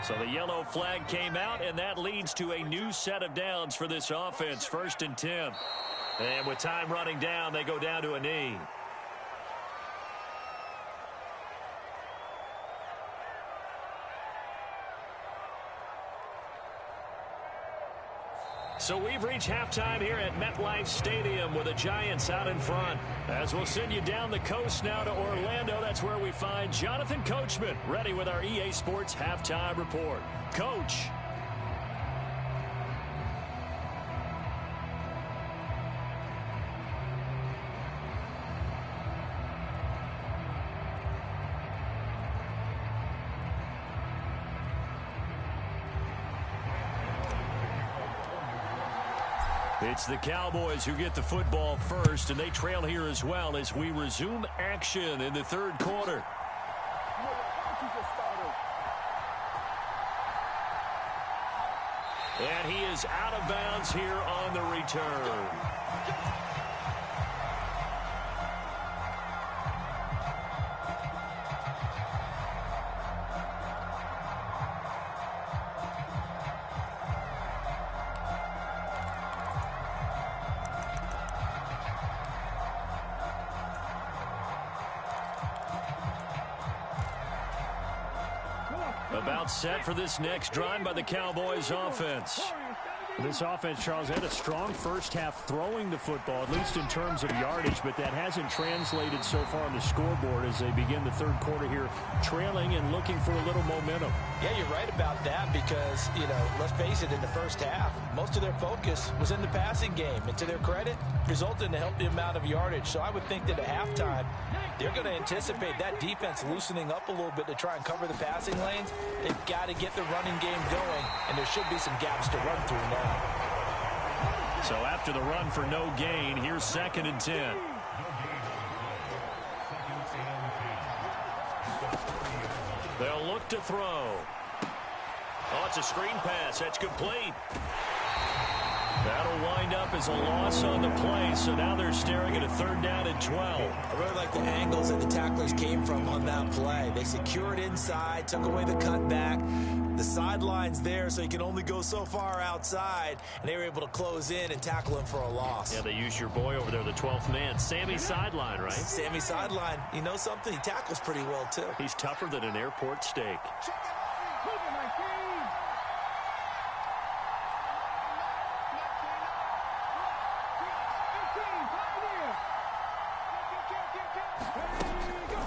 So the yellow flag came out, and that leads to a new set of downs for this offense. 1st and 10. And with time running down, they go down to a knee. So we've reached halftime here at MetLife Stadium with the Giants out in front. As we'll send you down the coast now to Orlando, that's where we find Jonathan Coachman ready with our EA Sports Halftime Report. Coach. It's the Cowboys who get the football first, and they trail here as well as we resume action in the 3rd quarter. And he is out of bounds here on the return. About set for this next drive by the Cowboys offense. This offense, Charles, had a strong first half throwing the football, at least in terms of yardage, but that hasn't translated so far on the scoreboard as they begin the 3rd quarter here, trailing and looking for a little momentum. Yeah, you're right about that because, let's face it, in the first half, most of their focus was in the passing game. And to their credit, resulted in a healthy amount of yardage. So I would think that at halftime, they're going to anticipate that defense loosening up a little bit to try and cover the passing lanes. They've got to get the running game going, and there should be some gaps to run through now. So after the run for no gain, here's 2nd and 10. They'll look to throw. Oh, it's a screen pass. That's complete. That'll wind up as a loss on the play, so now they're staring at a 3rd down and 12. I really like the angles that the tacklers came from on that play. They secured inside, took away the cutback. The sideline's there, so you can only go so far outside, and they were able to close in and tackle him for a loss. Yeah, they used your boy over there, the 12th man, Sammy Sideline, right? Sammy Sideline. You know something? He tackles pretty well, too. He's tougher than an airport steak.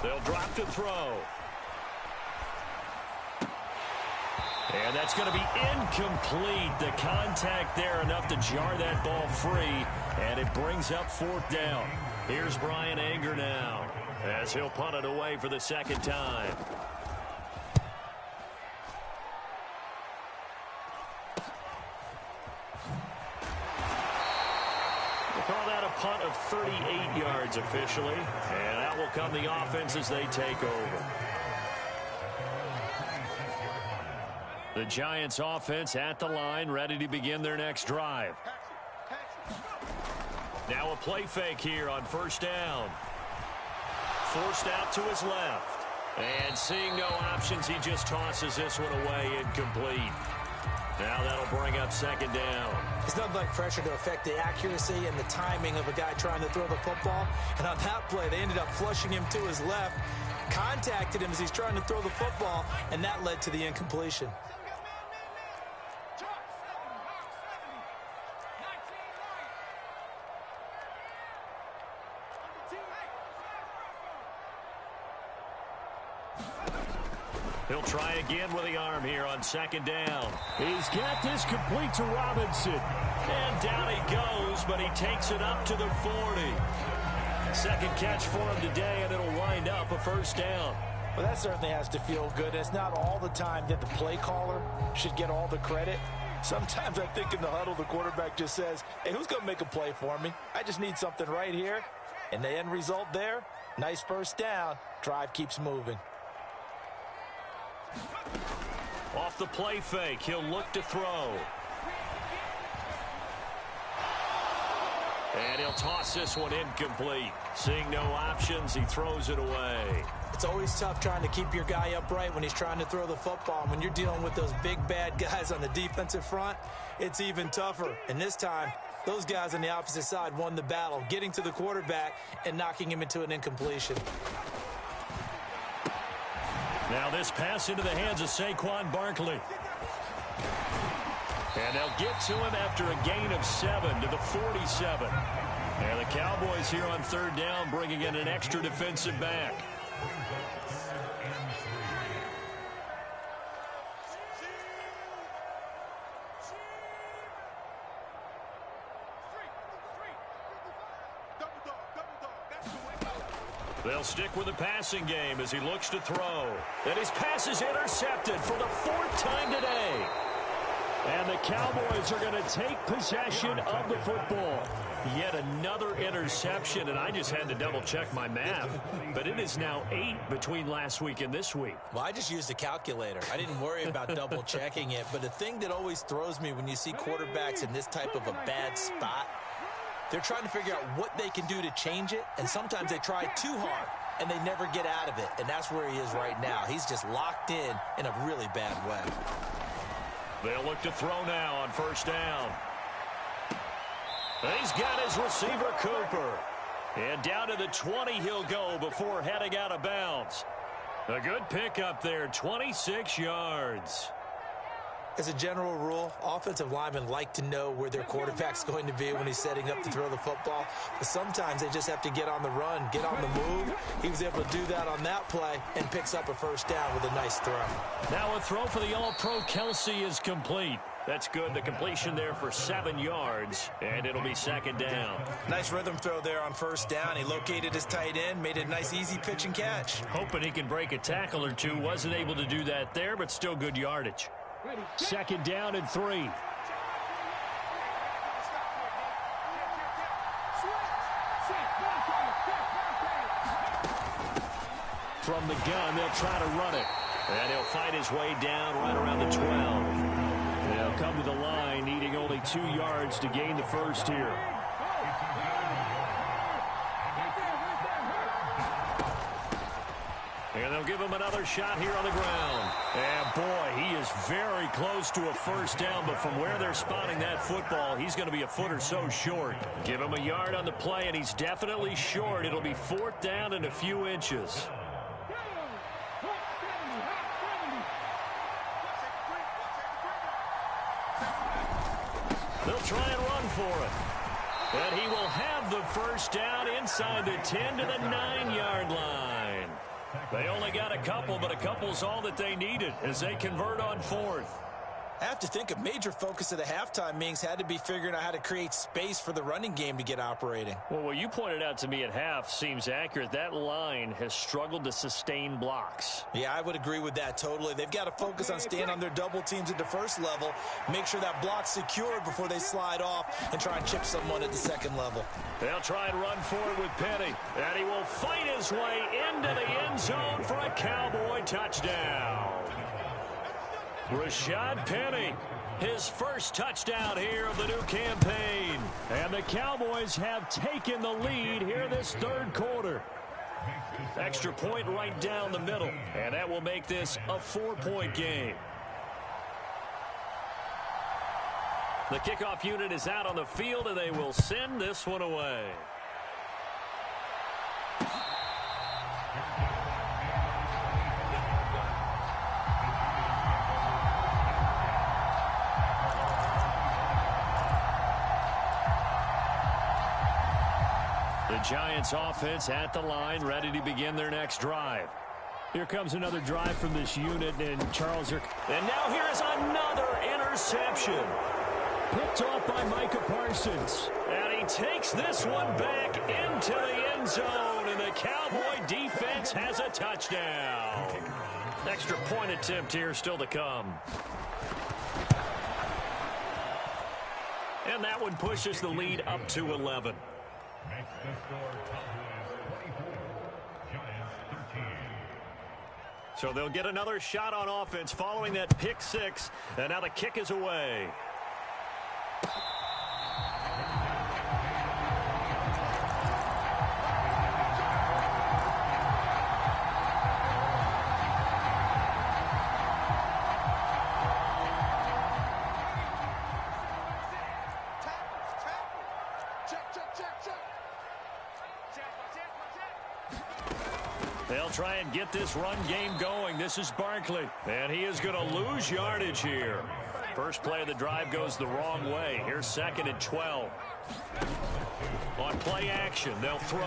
They'll drop to throw. And that's going to be incomplete. The contact there enough to jar that ball free, and it brings up 4th down. Here's Brian Anger now as he'll punt it away for the 2nd time. We'll call that a punt of 38 yards officially, and out will come the offense as they take over. The Giants offense at the line, ready to begin their next drive. Now a play fake here on 1st down. Forced out to his left. And seeing no options, he just tosses this one away, incomplete. Now that'll bring up 2nd down. It's nothing like pressure to affect the accuracy and the timing of a guy trying to throw the football. And on that play, they ended up flushing him to his left, contacted him as he's trying to throw the football, and that led to the incompletion. He'll try again with the arm here on 2nd down. He's got this complete to Robinson. And down he goes, but he takes it up to the 40. 2nd catch for him today, and it'll wind up a 1st down. Well, that certainly has to feel good. It's not all the time that the play caller should get all the credit. Sometimes I think in the huddle, the quarterback just says, hey, who's going to make a play for me? I just need something right here. And the end result there, nice 1st down. Drive keeps moving. Off the play fake, he'll look to throw. And he'll toss this one incomplete. Seeing no options, he throws it away. It's always tough trying to keep your guy upright when he's trying to throw the football. And when you're dealing with those big, bad guys on the defensive front, it's even tougher. And this time, those guys on the opposite side won the battle, getting to the quarterback and knocking him into an incompletion. Now this pass into the hands of Saquon Barkley. And they'll get to him after a gain of 7 to the 47. And the Cowboys here on third down bringing in an extra defensive back. They'll stick with the passing game as he looks to throw. And his pass is intercepted for the 4th time today. And the Cowboys are going to take possession of the football. Yet another interception, and I just had to double-check my math. But it is now 8 between last week and this week. Well, I just used a calculator. I didn't worry about double-checking it. But the thing that always throws me when you see quarterbacks in this type of a bad spot, they're trying to figure out what they can do to change it, and sometimes they try too hard, and they never get out of it. And that's where he is right now. He's just locked in a really bad way. They'll look to throw now on first down. He's got his receiver, Cooper. And down to the 20 he'll go before heading out of bounds. A good pickup there, 26 yards. As a general rule, offensive linemen like to know where their quarterback's going to be when he's setting up to throw the football. But sometimes they just have to get on the run, get on the move. He was able to do that on that play and picks up a first down with a nice throw. Now a throw for the All-Pro Kelsey is complete. That's good. The completion there for 7 yards, and it'll be second down. Nice rhythm throw there on first down. He located his tight end, made a nice easy pitch and catch. Hoping he can break a tackle or two. Wasn't able to do that there, but still good yardage. Second down and 3. From the gun, they'll try to run it. And he'll fight his way down right around the 12. They'll come to the line, needing only 2 yards to gain the first here. And they'll give him another shot here on the ground. And boy, he is very close to a first down, but from where they're spotting that football, he's going to be a foot or so short. Give him a yard on the play, and he's definitely short. It'll be 4th down and a few inches. They'll try and run for it. And he will have the first down inside the 10 to the 9-yard line. They only got a couple, but a couple's all that they needed as they convert on 4th. I have to think a major focus of the halftime meetings had to be figuring out how to create space for the running game to get operating. Well, what you pointed out to me at half seems accurate. That line has struggled to sustain blocks. Yeah, I would agree with that totally. They've got to focus on staying on their double teams at the first level, make sure that block's secured before they slide off and try and chip someone at the second level. They'll try and run forward with Penny, and he will fight his way into the end zone for a Cowboy touchdown. Rashad Penny, his first touchdown here of the new campaign. And the Cowboys have taken the lead here this third quarter. Extra point right down the middle, and that will make this a 4-point game. The kickoff unit is out on the field, and they will send this one away. The Giants offense at the line, ready to begin their next drive. Here comes another drive from this unit, and Charles. And now here is another interception. Picked off by Micah Parsons. And he takes this one back into the end zone, and the Cowboy defense has a touchdown. Extra point attempt here still to come. And that one pushes the lead up to 11. So they'll get another shot on offense following that pick six. And now the kick is away. They'll try and get this run game going. This is Barkley, and he is going to lose yardage here. First play of the drive goes the wrong way. Here's 2nd and 12. On play action, they'll throw.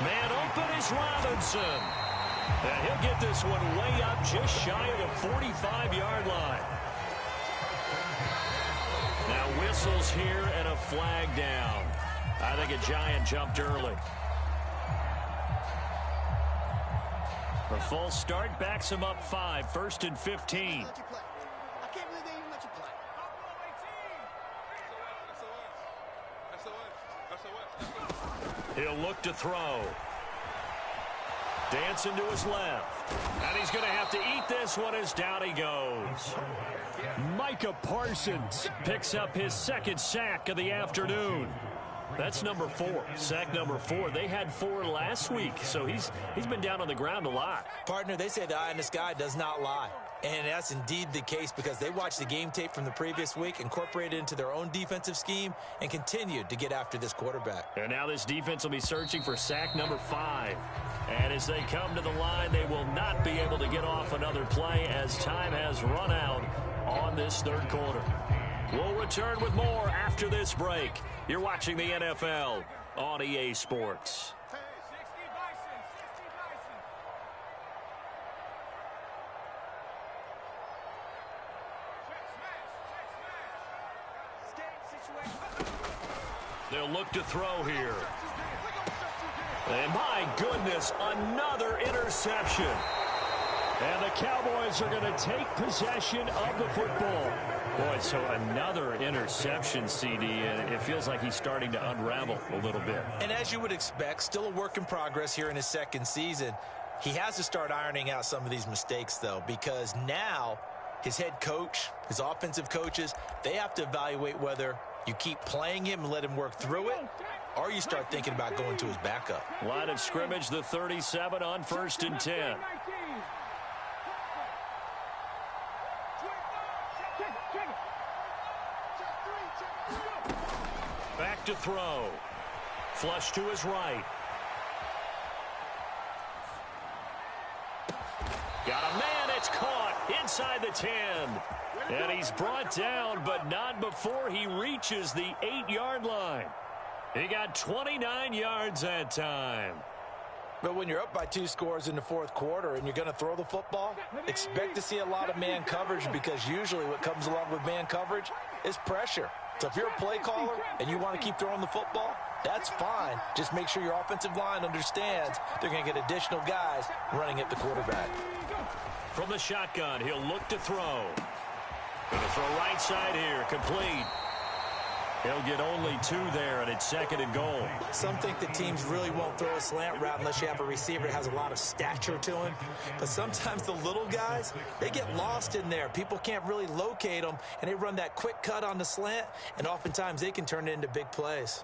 Man open is Robinson. And he'll get this one way up just shy of the 45-yard line. Now whistles here and a flag down. I think a Giant jumped early. The full start backs him up 5, 1st and 15. He'll look to throw. Dancing to his left. And he's going to have to eat this one as down he goes. Micah Parsons picks up his 2nd sack of the afternoon. That's number 4. Sack number 4. They had 4 last week, so he's been down on the ground a lot. Partner, they say the eye in the sky does not lie. And that's indeed the case because they watched the game tape from the previous week, incorporated it into their own defensive scheme, and continued to get after this quarterback. And now this defense will be searching for sack number 5. And as they come to the line, they will not be able to get off another play as time has run out on this 3rd quarter. We'll return with more after this break. You're watching the NFL on EA Sports. They'll look to throw here. And my goodness, another interception. And the Cowboys are going to take possession of the football. Boy, so another interception, CD, and it feels like he's starting to unravel a little bit. And as you would expect, still a work in progress here in his 2nd season. He has to start ironing out some of these mistakes, though, because now his head coach, his offensive coaches, they have to evaluate whether you keep playing him and let him work through it, or you start thinking about going to his backup. Line of scrimmage, the 37 on 1st and 10. Back to throw. Flush to his right. Got a man, it's caught inside the 10. And he's brought down, but not before he reaches the 8-yard line. He got 29 yards that time. But when you're up by 2 scores in the 4th quarter and you're going to throw the football, expect to see a lot of man coverage because usually what comes along with man coverage is pressure. So if you're a play caller and you want to keep throwing the football, that's fine. Just make sure your offensive line understands they're going to get additional guys running at the quarterback. From the shotgun, he'll look to throw. Going to throw right side here, complete. He'll get only 2 there, and it's 2nd and goal. Some think that teams really won't throw a slant route unless you have a receiver that has a lot of stature to him. But sometimes the little guys, they get lost in there. People can't really locate them, and they run that quick cut on the slant, and oftentimes they can turn it into big plays.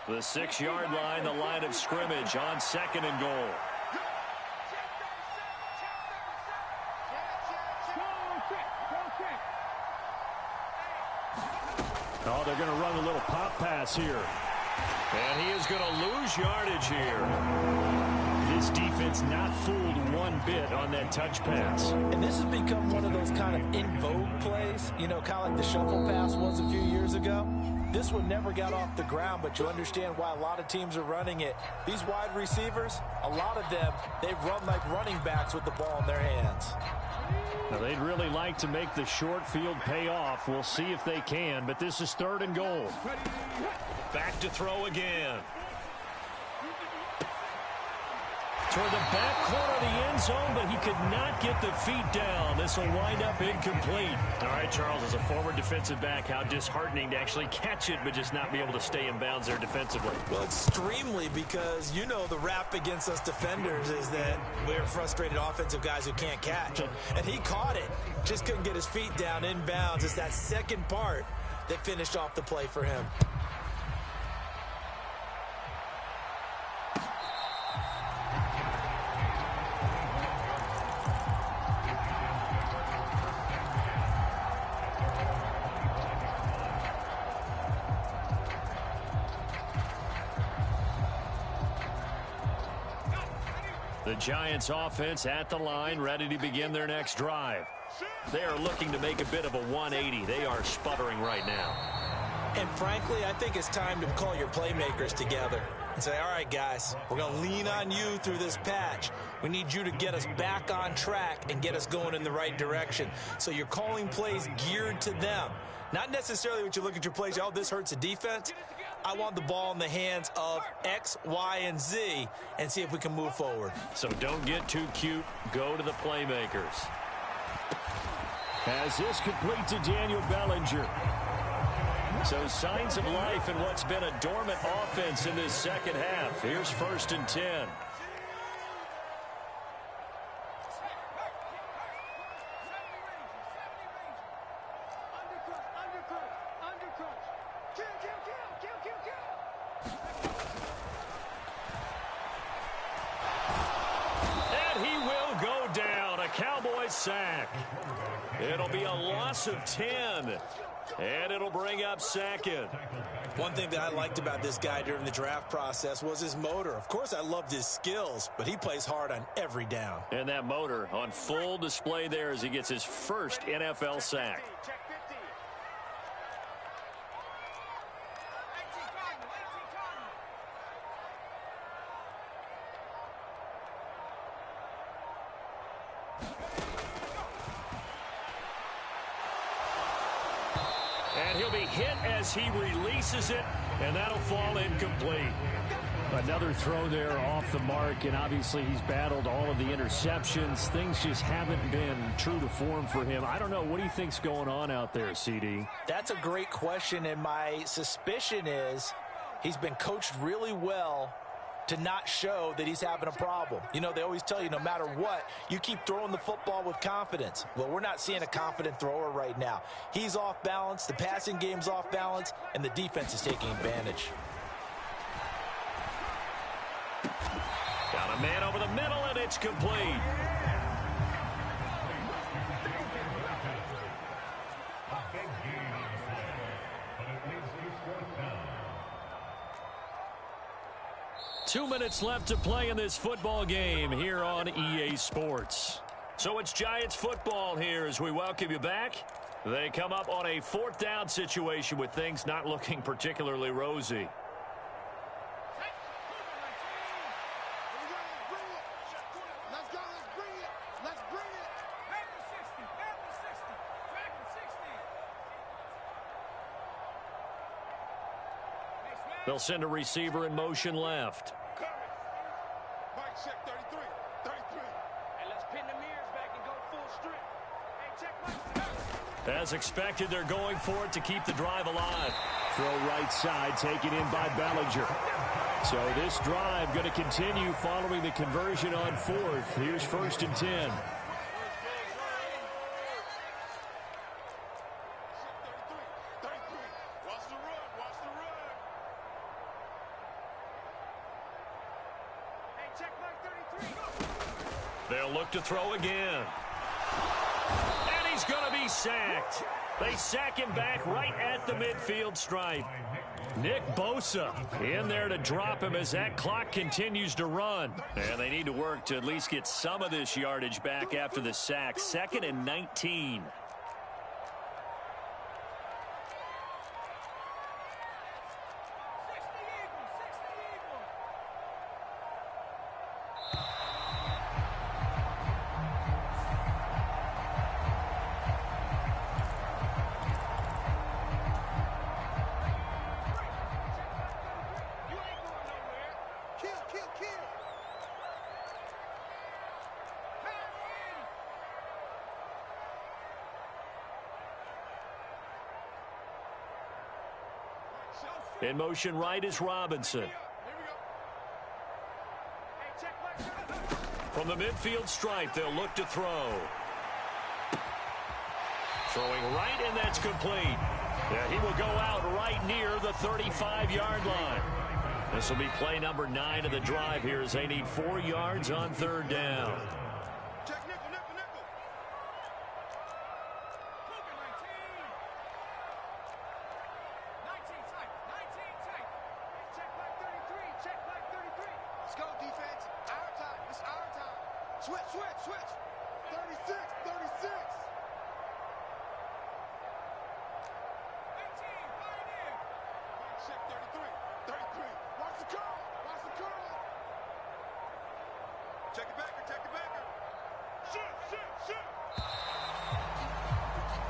The 6-yard line, the line of scrimmage on 2nd and goal. Oh, they're going to run a little pop pass here. And he is going to lose yardage here. His defense not fooled one bit on that touch pass. And this has become one of those kind of in vogue plays, you know, kind of like the shuffle pass was a few years ago. This one never got off the ground, but you understand why a lot of teams are running it. These wide receivers, a lot of them, they run like running backs with the ball in their hands. Now, they'd really like to make the short field pay off. We'll see if they can, but this is 3rd and goal. Back to throw again. Toward the back corner of the end zone, but he could not get the feet down. This will wind up incomplete. All right, Charles, as a former defensive back, how disheartening to actually catch it, but just not be able to stay in bounds there defensively. Well, extremely, because you know the rap against us defenders is that we're frustrated offensive guys who can't catch. And he caught it, just couldn't get his feet down in bounds. It's that second part that finished off the play for him. The Giants offense at the line, ready to begin their next drive. They are looking to make a bit of a 180. They are sputtering right now. And frankly, I think it's time to call your playmakers together and say, all right, guys, we're going to lean on you through this patch. We need you to get us back on track and get us going in the right direction. So you're calling plays geared to them. Not necessarily what you look at your plays, oh, this hurts the defense. I want the ball in the hands of X, Y, and Z and see if we can move forward. So don't get too cute. Go to the playmakers. As this complete to Daniel Bellinger. So signs of life in what's been a dormant offense in this second half. Here's 1st and 10. And he will go down. A Cowboys sack. It'll be a loss of 10. And it'll bring up 2nd. One thing that I liked about this guy during the draft process was his motor. Of course, I loved his skills, but he plays hard on every down. And that motor on full display there as he gets his first NFL sack. And he'll be hit as he releases it, and that'll fall incomplete. Another throw there off the mark, and obviously he's battled all of the interceptions. Things just haven't been true to form for him. I don't know. What do you think's going on out there, CD? That's a great question, and my suspicion is he's been coached really well to not show that he's having a problem. You know, they always tell you no matter what, you keep throwing the football with confidence. Well, we're not seeing a confident thrower right now. He's off balance, the passing game's off balance, and the defense is taking advantage. Got a man over the middle, and it's complete. Two minutes left to play in this football game here on EA Sports. So it's Giants football here as we welcome you back. They come up on a 4th down situation with things not looking particularly rosy. They'll send a receiver in motion left. As expected, they're going for it to keep the drive alive. Throw right side, taken in by Bellinger. So this drive going to continue following the conversion on 4th. Here's 1st and 10. They'll look to throw again. And he's going to be sacked. They sack him back right at the midfield stripe. Nick Bosa in there to drop him as that clock continues to run. And they need to work to at least get some of this yardage back after the sack. 2nd and 19. In motion right is Robinson. From the midfield stripe, they'll look to throw. Throwing right, and that's complete. Yeah, he will go out right near the 35-yard line. This will be play number 9 of the drive here as they need 4 yards on 3rd down. Switch. 36. 18, right in. Check 33. Watch the curl. Check it backer. Shoot.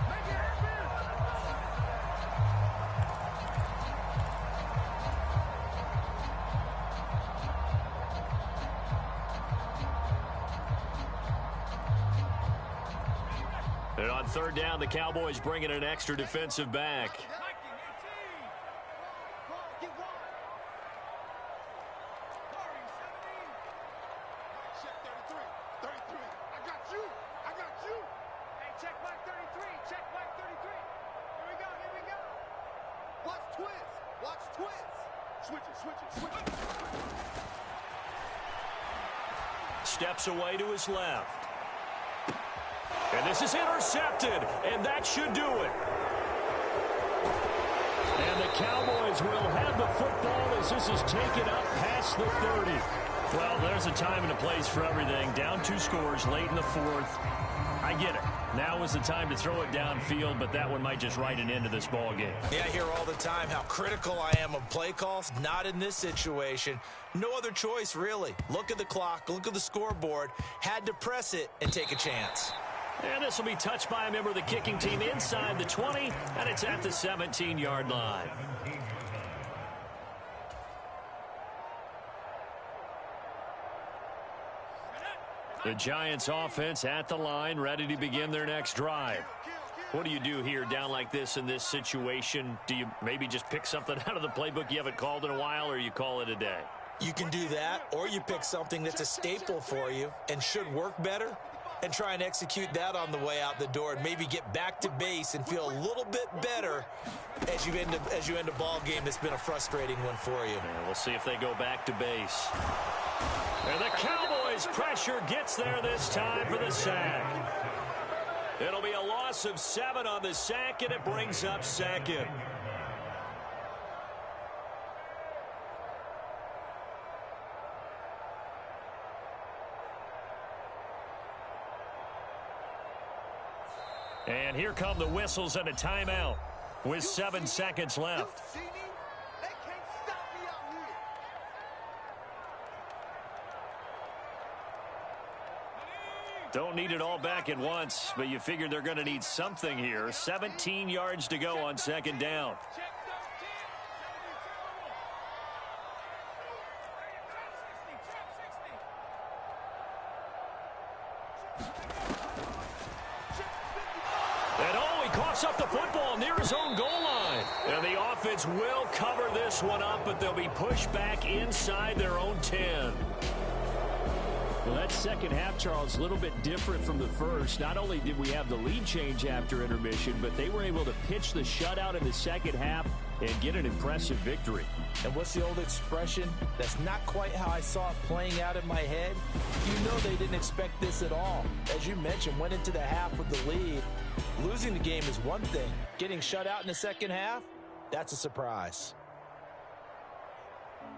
Make it happen. And on third down, the Cowboys bring in an extra defensive back. Check 33. I got you. Hey, check back 33. Here we go. Watch twist. Switch it. Steps away to his left. And this is intercepted, and that should do it. And the Cowboys will have the football as this is taken up past the 30. Well, there's a time and a place for everything. Down 2 scores late in the fourth. I get it. Now is the time to throw it downfield, but that one might just write an end to this ball game. Yeah, I hear all the time how critical I am of play calls. Not in this situation. No other choice, really. Look at the clock. Look at the scoreboard. Had to press it and take a chance. And this will be touched by a member of the kicking team inside the 20, and it's at the 17-yard line. The Giants offense at the line, ready to begin their next drive. What do you do here down like this in this situation? Do you maybe just pick something out of the playbook you haven't called in a while, or you call it a day? You can do that, or you pick something that's a staple for you and should work better and try and execute that on the way out the door and maybe get back to base and feel a little bit better as you end a ball game that's been a frustrating one for you. And we'll see if they go back to base. And the Cowboys pressure gets there this time for the sack. It'll be a loss of 7 on the sack, and it brings up second. And here come the whistles and a timeout with 7 seconds left. Don't need it all back at once, but you figure they're going to need something here. 17 yards to go on second down. And oh, he coughs up the football near his own goal line. And the offense will cover this one up, but they'll be pushed back inside their own 10. Well, that second half, Charles, a little bit different from the first. Not only did we have the lead change after intermission, but they were able to pitch the shutout in the second half and get an impressive victory. And what's the old expression? That's not quite how I saw it playing out in my head. You know they didn't expect this at all. As you mentioned, went into the half with the lead. Losing the game is one thing. Getting shut out in the second half, that's a surprise.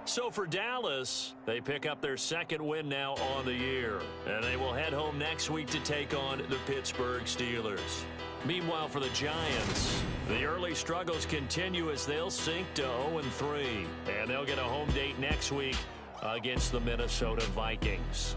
So for Dallas, they pick up their second win now on the year. And they will head home next week to take on the Pittsburgh Steelers. Meanwhile, for the Giants, the early struggles continue as they'll sink to 0-3. And they'll get a home date next week against the Minnesota Vikings.